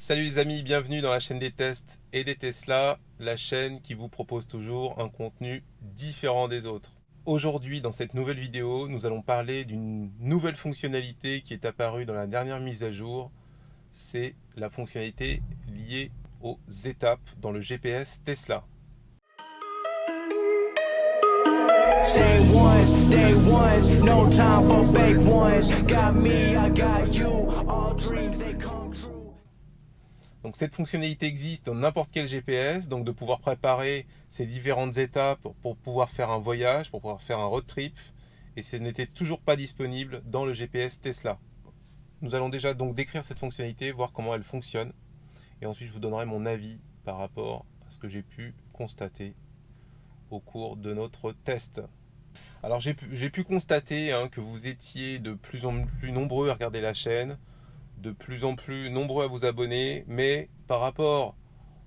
Salut les amis, bienvenue dans la chaîne des tests et des Tesla, la chaîne qui vous propose toujours un contenu différent des autres. Aujourd'hui, dans cette nouvelle vidéo, nous allons parler d'une nouvelle fonctionnalité qui est apparue dans la dernière mise à jour. C'est la fonctionnalité liée aux étapes dans le GPS Tesla. Donc cette fonctionnalité existe dans n'importe quel GPS, donc de pouvoir préparer ces différentes étapes pour pouvoir faire un voyage, pour pouvoir faire un road trip, et ce n'était toujours pas disponible dans le GPS Tesla. Nous allons déjà donc décrire cette fonctionnalité, voir comment elle fonctionne, et ensuite je vous donnerai mon avis par rapport à ce que j'ai pu constater au cours de notre test. Alors j'ai pu constater que vous étiez de plus en plus nombreux à regarder la chaîne, de plus en plus nombreux à vous abonner, mais par rapport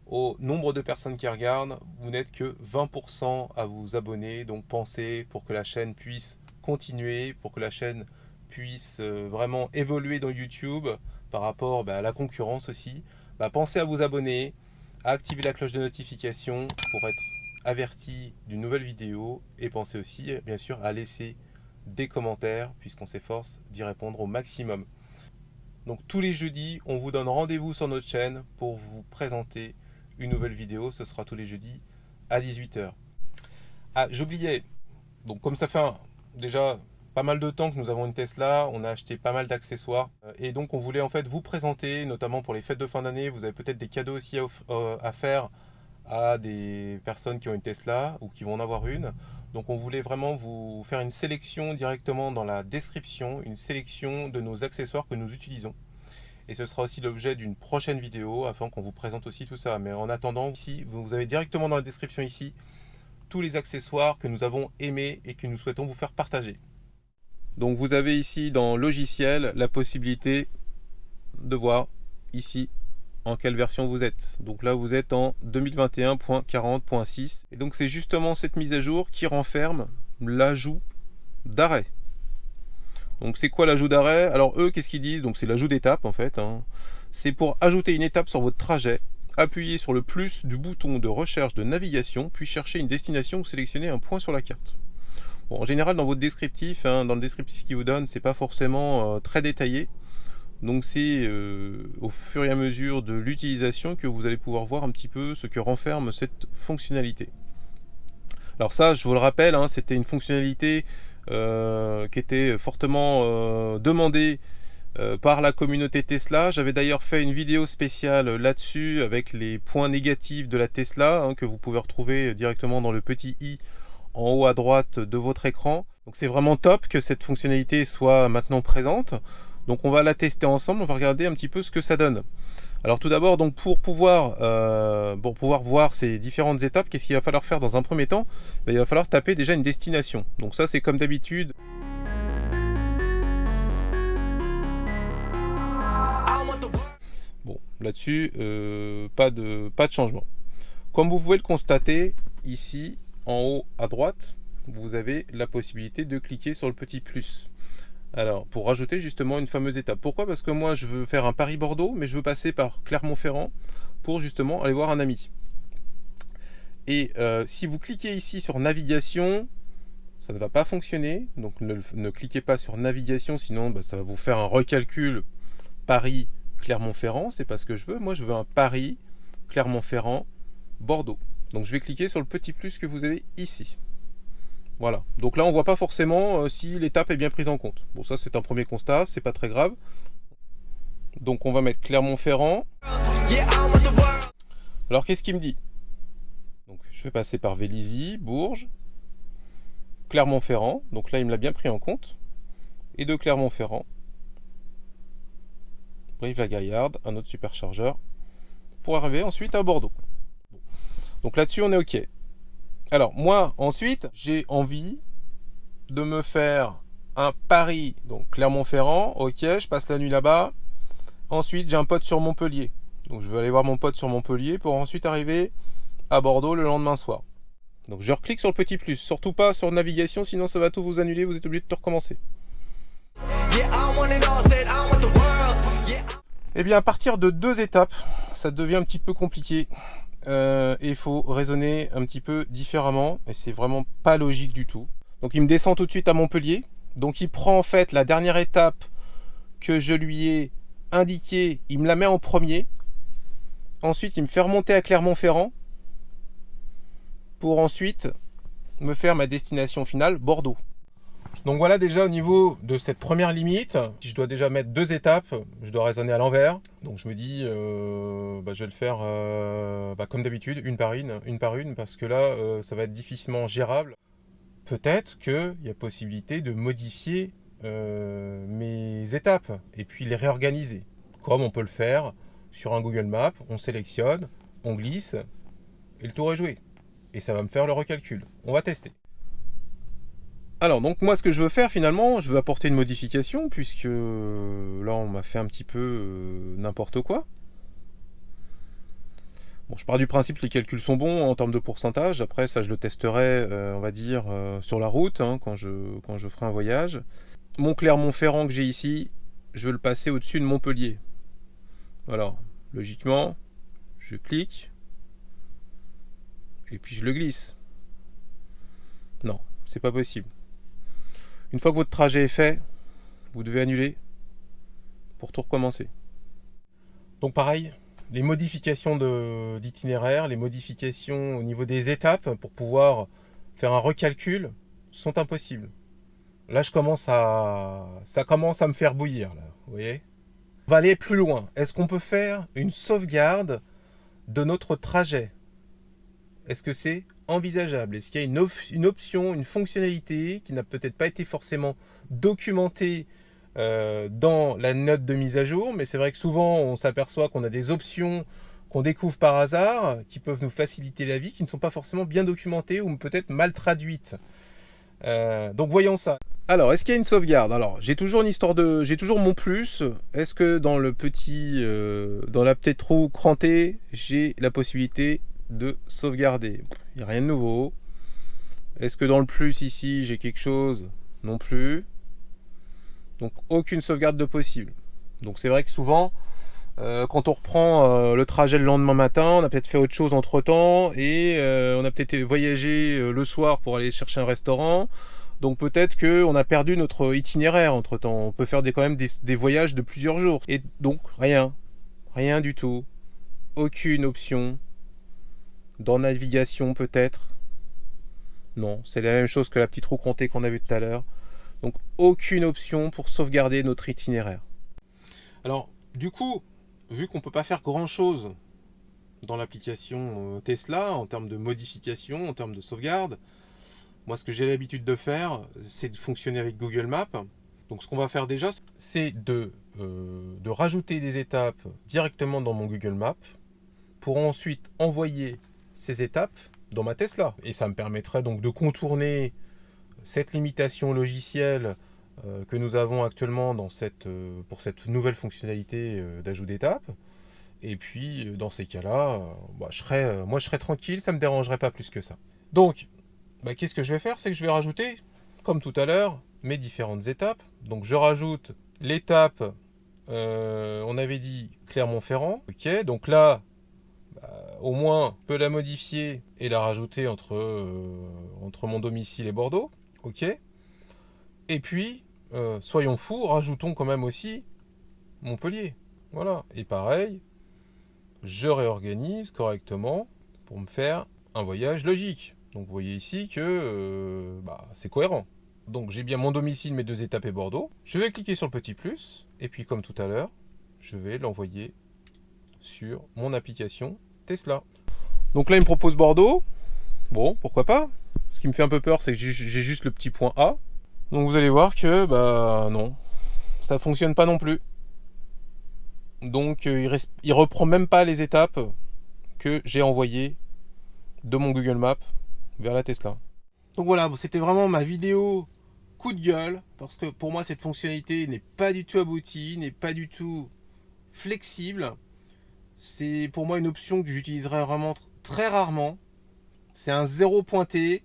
au nombre de personnes qui regardent, vous n'êtes que 20% à vous abonner. Donc pensez, pour que la chaîne puisse continuer, pour que la chaîne puisse vraiment évoluer dans YouTube par rapport à la concurrence aussi, pensez à vous abonner, à activer la cloche de notification pour être averti d'une nouvelle vidéo, et pensez aussi bien sûr à laisser des commentaires puisqu'on s'efforce d'y répondre au maximum. Donc tous les jeudis, on vous donne rendez-vous sur notre chaîne pour vous présenter une nouvelle vidéo. Ce sera tous les jeudis à 18 h. Ah, j'oubliais, donc comme ça fait déjà pas mal de temps que nous avons une Tesla, on a acheté pas mal d'accessoires. Et donc on voulait en fait vous présenter, notamment pour les fêtes de fin d'année, vous avez peut-être des cadeaux aussi à faire à des personnes qui ont une Tesla ou qui vont en avoir une. Donc on voulait vraiment vous faire une sélection directement dans la description, une sélection de nos accessoires que nous utilisons. Et ce sera aussi l'objet d'une prochaine vidéo afin qu'on vous présente aussi tout ça. Mais en attendant, ici, vous avez directement dans la description ici tous les accessoires que nous avons aimés et que nous souhaitons vous faire partager. Donc vous avez ici dans logiciel la possibilité de voir ici en quelle version vous êtes. Donc là vous êtes en 2021.40.6 et donc c'est justement cette mise à jour qui renferme l'ajout d'arrêt. Donc c'est quoi l'ajout d'arrêt? Alors eux, qu'est-ce qu'ils disent? Donc c'est l'ajout d'étape en fait. C'est pour ajouter une étape sur votre trajet. Appuyez sur le plus du bouton de recherche de navigation, puis cherchez une destination ou sélectionnez un point sur la carte. Bon, en général dans votre descriptif, dans le descriptif qu'ils vous donne, c'est pas forcément très détaillé. Donc c'est au fur et à mesure de l'utilisation que vous allez pouvoir voir un petit peu ce que renferme cette fonctionnalité. Alors ça, je vous le rappelle, c'était une fonctionnalité qui était fortement demandée par la communauté Tesla. J'avais d'ailleurs fait une vidéo spéciale là-dessus avec les points négatifs de la Tesla que vous pouvez retrouver directement dans le petit i en haut à droite de votre écran. Donc c'est vraiment top que cette fonctionnalité soit maintenant présente. Donc on va la tester ensemble, on va regarder un petit peu ce que ça donne. Alors tout d'abord, donc pour pouvoir voir ces différentes étapes, qu'est-ce qu'il va falloir faire dans un premier temps? Il va falloir taper déjà une destination. Donc ça c'est comme d'habitude. Bon, là-dessus, pas de changement. Comme vous pouvez le constater, ici en haut à droite, vous avez la possibilité de cliquer sur le petit plus. Alors, pour rajouter justement une fameuse étape. Pourquoi? Parce que moi, je veux faire un Paris-Bordeaux, mais je veux passer par Clermont-Ferrand pour justement aller voir un ami. Et si vous cliquez ici sur navigation, ça ne va pas fonctionner. Donc, ne cliquez pas sur navigation, sinon ça va vous faire un recalcul Paris-Clermont-Ferrand. C'est pas ce que je veux. Moi, je veux un Paris-Clermont-Ferrand-Bordeaux. Donc, je vais cliquer sur le petit plus que vous avez ici. Voilà, donc là on voit pas forcément si l'étape est bien prise en compte. Bon, ça c'est un premier constat, c'est pas très grave. Donc on va mettre Clermont-Ferrand. Alors qu'est-ce qu'il me dit? Donc je vais passer par Vélizy, Bourges, Clermont-Ferrand. Donc là il me l'a bien pris en compte. Et de Clermont-Ferrand, Brive-la-Gaillarde, un autre superchargeur, pour arriver ensuite à Bordeaux. Donc là-dessus on est OK. Alors moi ensuite j'ai envie de me faire un Paris, donc Clermont-Ferrand, ok, je passe la nuit là-bas. Ensuite j'ai un pote sur Montpellier, donc je vais aller voir mon pote sur Montpellier pour ensuite arriver à Bordeaux le lendemain soir. Donc je reclique sur le petit plus, surtout pas sur navigation, sinon ça va tout vous annuler, vous êtes obligé de tout recommencer. Eh bien, à partir de 2 étapes, ça devient un petit peu compliqué. Et il faut raisonner un petit peu différemment. Et c'est vraiment pas logique du tout. Donc, il me descend tout de suite à Montpellier. Donc, il prend en fait la dernière étape que je lui ai indiquée. Il me la met en premier. Ensuite, il me fait remonter à Clermont-Ferrand. Pour ensuite me faire ma destination finale, Bordeaux. Donc voilà déjà au niveau de cette première limite, si je dois déjà mettre 2 étapes, je dois raisonner à l'envers. Donc je me dis, je vais le faire comme d'habitude, une par une, parce que là, ça va être difficilement gérable. Peut-être qu'il y a possibilité de modifier mes étapes et puis les réorganiser. Comme on peut le faire sur un Google Maps, on sélectionne, on glisse et le tour est joué. Et ça va me faire le recalcul. On va tester. Alors, donc moi, ce que je veux faire finalement, je veux apporter une modification, puisque là, on m'a fait un petit peu n'importe quoi. Bon, je pars du principe que les calculs sont bons en termes de pourcentage. Après, ça, je le testerai, on va dire, sur la route, hein, quand je ferai un voyage. Mon Clermont-Ferrand que j'ai ici, je veux le passer au-dessus de Montpellier. Alors, logiquement, je clique, et puis je le glisse. Non, c'est pas possible. Une fois que votre trajet est fait, vous devez annuler pour tout recommencer. Donc pareil, les modifications d'itinéraire, les modifications au niveau des étapes pour pouvoir faire un recalcul sont impossibles. Là, ça commence à me faire bouillir, là, vous voyez. On va aller plus loin. Est-ce qu'on peut faire une sauvegarde de notre trajet? Est-ce que c'est envisageable? Est-ce qu'il y a une option, une fonctionnalité qui n'a peut-être pas été forcément documentée dans la note de mise à jour, mais c'est vrai que souvent on s'aperçoit qu'on a des options qu'on découvre par hasard, qui peuvent nous faciliter la vie, qui ne sont pas forcément bien documentées ou peut-être mal traduites. Donc voyons ça. Alors, est-ce qu'il y a une sauvegarde? Alors, j'ai toujours mon plus. Est-ce que dans le petit, dans la petite roue crantée, j'ai la possibilité de sauvegarder? Il n'y a rien de nouveau. Est-ce que dans le plus ici, j'ai quelque chose? Non plus. Donc, aucune sauvegarde de possible. Donc, c'est vrai que souvent, quand on reprend le trajet le lendemain matin, on a peut-être fait autre chose entre-temps et on a peut-être voyagé le soir pour aller chercher un restaurant. Donc peut-être qu'on a perdu notre itinéraire entre-temps. On peut faire quand même des voyages de plusieurs jours. Et donc rien du tout. Aucune option. Dans navigation peut-être. Non, c'est la même chose que la petite roue comptée qu'on a vue tout à l'heure. Donc aucune option pour sauvegarder notre itinéraire. Alors du coup, vu qu'on ne peut pas faire grand-chose dans l'application Tesla en termes de modification, en termes de sauvegarde, moi, ce que j'ai l'habitude de faire, c'est de fonctionner avec Google Maps. Donc, ce qu'on va faire déjà, c'est de rajouter des étapes directement dans mon Google Maps pour ensuite envoyer ces étapes dans ma Tesla. Et ça me permettrait donc de contourner cette limitation logicielle que nous avons actuellement pour cette nouvelle fonctionnalité d'ajout d'étapes. Et puis, dans ces cas-là, je serais tranquille, ça ne me dérangerait pas plus que ça. Donc, qu'est-ce que je vais faire? C'est que je vais rajouter, comme tout à l'heure, mes différentes étapes. Donc je rajoute l'étape, on avait dit Clermont-Ferrand. Ok, donc là, au moins, je peux la modifier et la rajouter entre mon domicile et Bordeaux. Ok. Et puis, soyons fous, rajoutons quand même aussi Montpellier. Voilà. Et pareil, je réorganise correctement pour me faire un voyage logique. Donc vous voyez ici que c'est cohérent. Donc j'ai bien mon domicile, mes 2 étapes et Bordeaux. Je vais cliquer sur le petit plus. Et puis comme tout à l'heure, je vais l'envoyer sur mon application Tesla. Donc là, il me propose Bordeaux. Bon, pourquoi pas. Ce qui me fait un peu peur, c'est que j'ai juste le petit point A. Donc vous allez voir que, non, ça fonctionne pas non plus. Donc il reprend même pas les étapes que j'ai envoyées de mon Google Maps vers la Tesla. Donc voilà, c'était vraiment ma vidéo coup de gueule, parce que pour moi cette fonctionnalité n'est pas du tout aboutie, n'est pas du tout flexible. C'est pour moi une option que j'utiliserai vraiment très rarement. C'est un zéro pointé.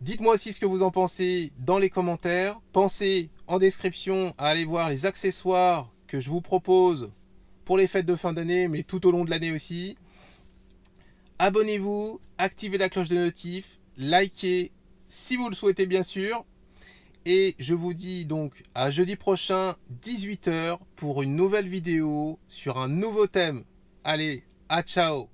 Dites-moi aussi ce que vous en pensez dans les commentaires. Pensez en description à aller voir les accessoires que je vous propose pour les fêtes de fin d'année, mais tout au long de l'année aussi. Abonnez-vous, activez la cloche de notif, likez si vous le souhaitez bien sûr. Et je vous dis donc à jeudi prochain, 18 h, pour une nouvelle vidéo sur un nouveau thème. Allez, à ciao!